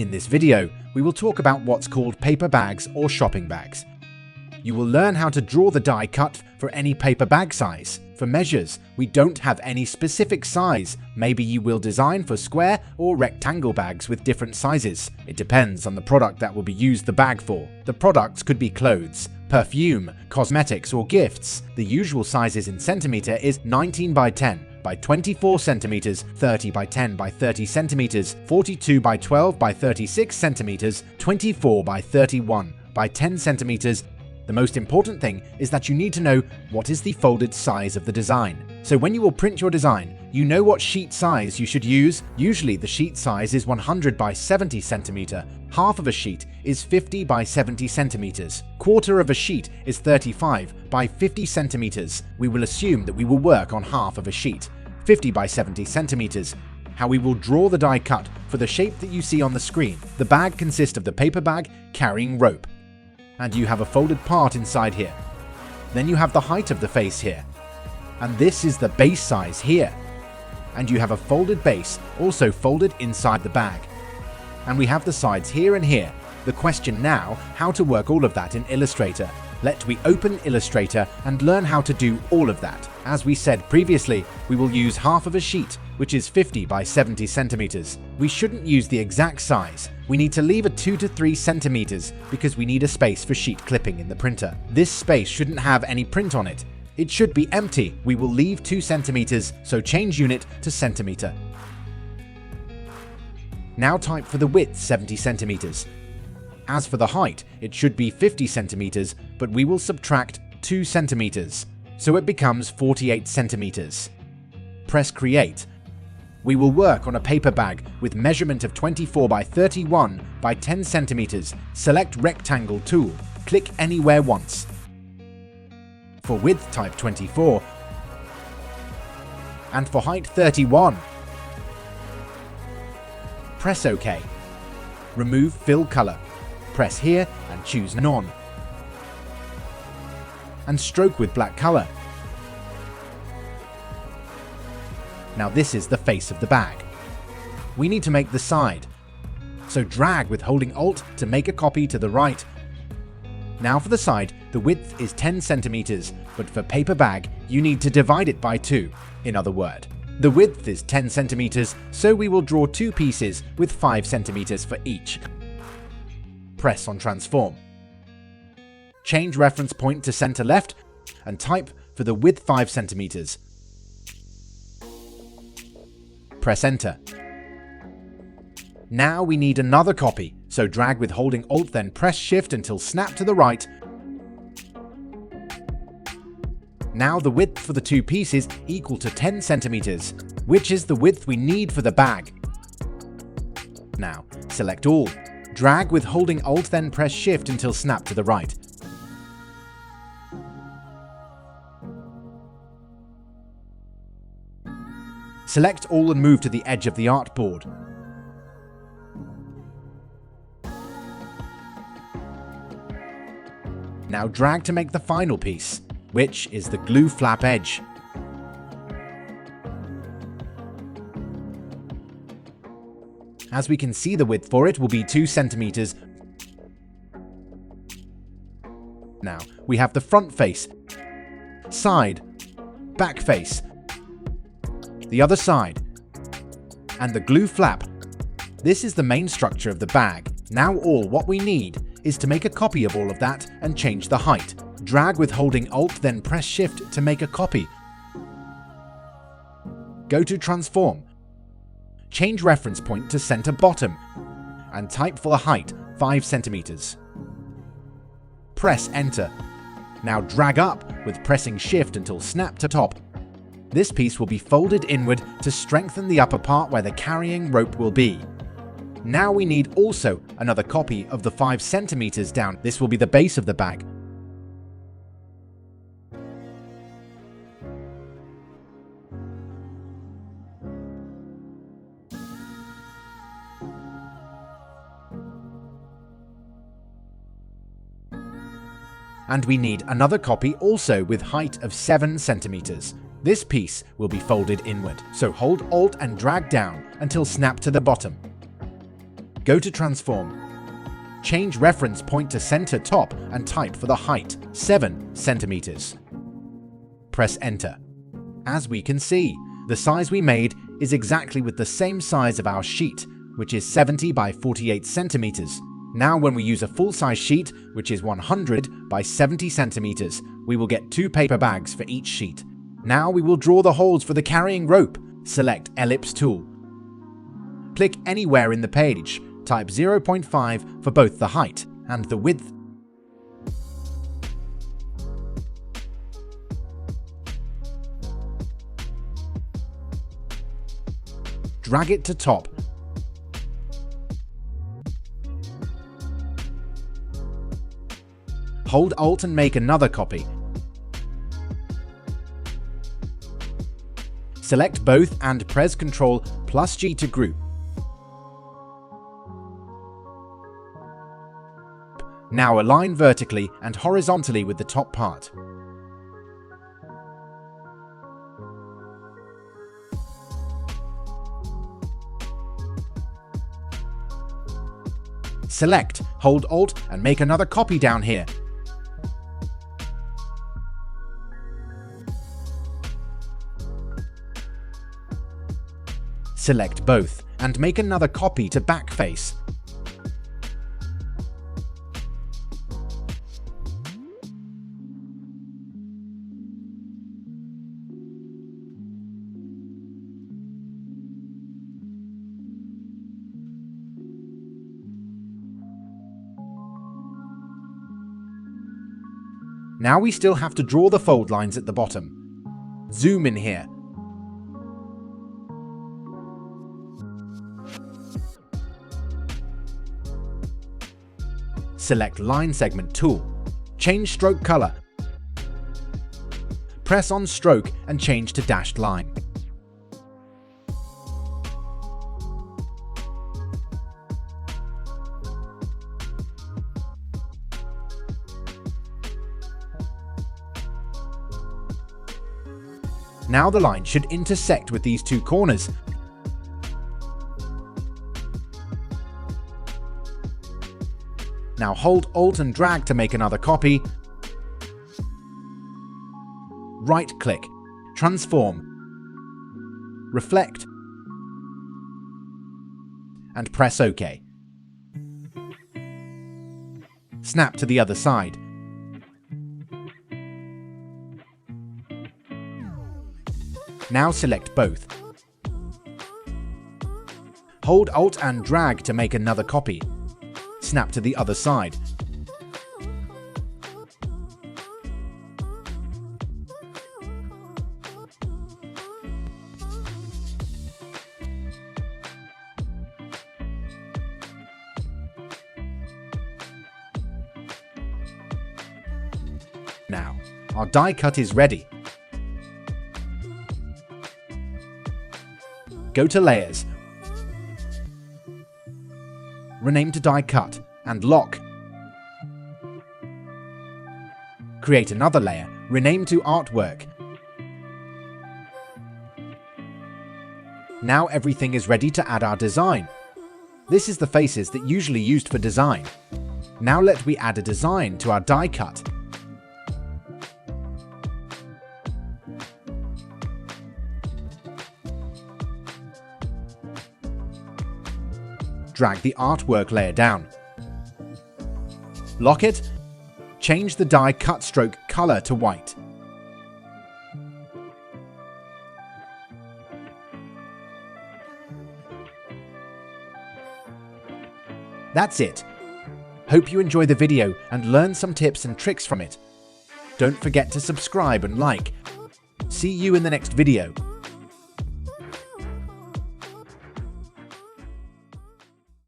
In this video, we will talk about what's called paper bags or shopping bags. You will learn how to draw the die cut for any paper bag size. For measures, we don't have any specific size. Maybe you will design for square or rectangle bags with different sizes. It depends on the product that will be used the bag for. The products could be clothes, perfume, cosmetics or gifts. The usual sizes in centimeter is 19 by 10 by 24 centimeters, 30 by 10 by 30 centimeters, 42 by 12 by 36 centimeters, 24 by 31 by 10 centimeters. The most important thing is that you need to know what is the folded size of the design. So when you will print your design, you know what sheet size you should use. Usually the sheet size is 100 by 70 centimeter. Half of a sheet is 50 by 70 centimeters. Quarter of a sheet is 35 by 50 centimeters. We will assume that we will work on half of a sheet, 50 by 70 centimeters. How we will draw the die cut for the shape that you see on the screen. The bag consists of the paper bag carrying rope. And you have a folded part inside here. Then you have the height of the face here. And this is the base size here. And you have a folded base also folded inside the bag. And we have the sides here and here. The question now, how to work all of that in Illustrator. Let we open Illustrator and learn how to do all of that. As we said previously, we will use half of a sheet, which is 50 by 70 centimeters. We shouldn't use the exact size. We need to leave a 2 to 3 centimeters because we need a space for sheet clipping in the printer. This space shouldn't have any print on it. It should be empty. We will leave 2 centimeters, so change unit to centimeter. Now type for the width 70 centimeters. As for the height, it should be 50 centimeters, but we will subtract 2 centimeters, so it becomes 48 centimeters. Press Create. We will work on a paper bag with measurement of 24 by 31 by 10 centimeters. Select Rectangle tool. Click anywhere once. For width, type 24. And for height, 31. Press OK. Remove Fill Color. Press here and choose None. And stroke with black color. Now this is the face of the bag. We need to make the side. So drag with holding Alt to make a copy to the right. Now for the side, the width is 10 centimeters, but for paper bag, you need to divide it by 2. In other words, the width is 10 centimeters, so we will draw 2 pieces with 5 centimeters for each. Press on Transform. Change reference point to center left and type for the width 5 centimeters. Press Enter. Now we need another copy, so drag with holding Alt then press Shift until snap to the right. Now the width for the 2 pieces equal to 10 centimeters, which is the width we need for the bag. Now select all. Drag with holding Alt then press Shift until snap to the right. Select all and move to the edge of the artboard. Now drag to make the final piece, which is the glue flap edge. As we can see, the width for it will be 2 centimeters. Now we have the front face, side, back face, the other side, and the glue flap. This is the main structure of the bag. Now what we need is to make a copy of all of that and change the height. Drag with holding Alt then press Shift to make a copy. Go to Transform. Change reference point to center bottom and type for the height 5 centimeters. Press Enter. Now drag up with pressing Shift until snap to top. This piece will be folded inward to strengthen the upper part where the carrying rope will be. Now we need also another copy of the 5 centimeters down. This will be the base of the bag. And we need another copy also with height of 7 centimeters. This piece will be folded inward, so hold Alt and drag down until snap to the bottom. Go to Transform. Change reference point to center top and type for the height 7 centimeters. Press Enter. As we can see, the size we made is exactly with the same size of our sheet, which is 70 by 48 centimeters. Now when we use a full-size sheet, which is 100 by 70 centimeters, we will get 2 paper bags for each sheet. Now we will draw the holes for the carrying rope. Select Ellipse tool. Click anywhere in the page. Type 0.5 for both the height and the width. Drag it to top. Hold Alt and make another copy. Select both and press Ctrl+G to group. Now align vertically and horizontally with the top part. Select, hold Alt and make another copy down here. Select both and make another copy to back face. Now we still have to draw the fold lines at the bottom. Zoom in here. Select Line Segment tool. Change stroke color. Press on stroke and change to dashed line. Now the line should intersect with these two corners. Now hold Alt and drag to make another copy. Right-click, transform, reflect, and press OK. Snap to the other side. Now select both. Hold Alt and drag to make another copy. Snap to the other side. Now, our die cut is ready. Go to Layers, rename to Die Cut, and Lock. Create another layer, rename to Artwork. Now everything is ready to add our design. This is the faces that usually used for design. Now let me add a design to our die cut. Drag the artwork layer down. Lock it. Change the die cut stroke color to white. That's it. Hope you enjoy the video and learn some tips and tricks from it. Don't forget to subscribe and like. See you in the next video.